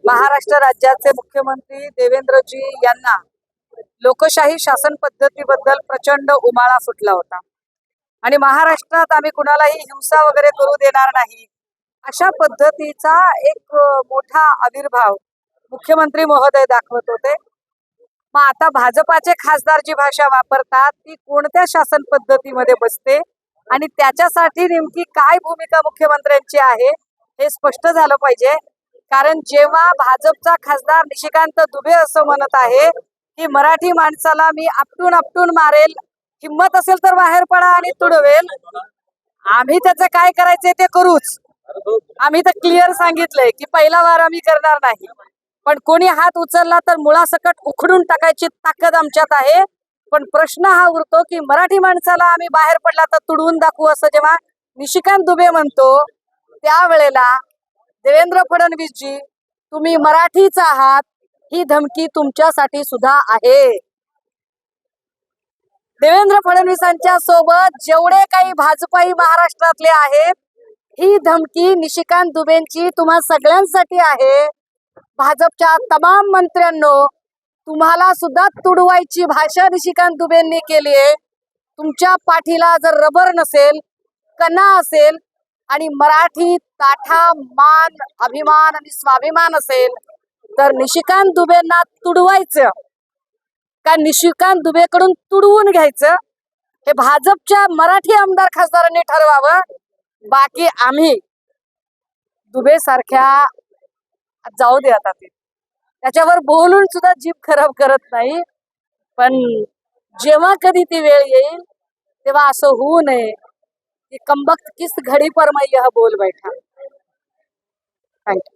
महाराष्ट्र राज्याचे मुख्यमंत्री देवेंद्रजी यांना लोकशाही शासन पद्धतीबद्दल प्रचंड उमाळा फुटला होता आणि महाराष्ट्रात आम्ही कुणालाही हिंसा वगैरे करू देणार नाही अशा पद्धतीचा एक मोठा आविर्भाव मुख्यमंत्री महोदय दाखवत होते। मग आता भाजपाचे खासदार जी भाषा वापरतात ती कोणत्या शासन पद्धतीमध्ये बसते आणि त्याच्यासाठी नेमकी काय भूमिका मुख्यमंत्र्यांची आहे हे स्पष्ट झालं पाहिजे। कारण जेव्हा भाजपचा खासदार निशिकांत दुबे असं म्हणत आहे की मराठी माणसाला मी आपटून आपटून मारेल, हिम्मत असेल तर बाहेर पडा आणि तुडवेल, आम्ही त्याचं काय करायचंय ते करूच। आम्ही तर क्लिअर सांगितलंय की पहिला वार आम्ही करणार नाही, पण कोणी हात उचलला तर मुळासकट उखडून टाकायची ताकद आमच्यात आहे। पण प्रश्न हा उरतो की मराठी माणसाला आम्ही बाहेर पडला तर तुडवून दाखवू असं जेव्हा निशिकांत दुबे म्हणतो त्यावेळेला देवेंद्र फडणवीसजी तुम्ही मराठीच आहात ही धमकी तुमच्यासाठी सुद्धा आहे। देवेंद्र फडणवीसांच्या सोबत जेवढे काही भाजपाई महाराष्ट्रातले आहेत ही धमकी निशिकांत दुबेंची तुम्हा सगळ्यांसाठी आहे। भाजपच्या तमाम मंत्र्यांनो तुम्हाला सुद्धा तुडवायची भाषा निशिकांत दुबेंनी केली आहे। तुमच्या पाठीला जर रबर नसेल, कणा असेल आणि मराठी ताठा मान अभिमान आणि स्वाभिमान असेल तर निशिकांत दुबेंना तुडवायचं का निशिकांत दुबेकडून तुडवून घ्यायचं हे भाजपच्या मराठी आमदार खासदारांनी ठरवावं। बाकी आम्ही दुबे सारख्या जाऊ दे आता ते त्याच्यावर बोलून सुद्धा जीभ खराब करत नाही, पण जेव्हा कधी ती वेळ येईल तेव्हा असं होऊ नये कि कमबख्त किस घड़ी पर मैं यह बोल बैठा। थँक्यू।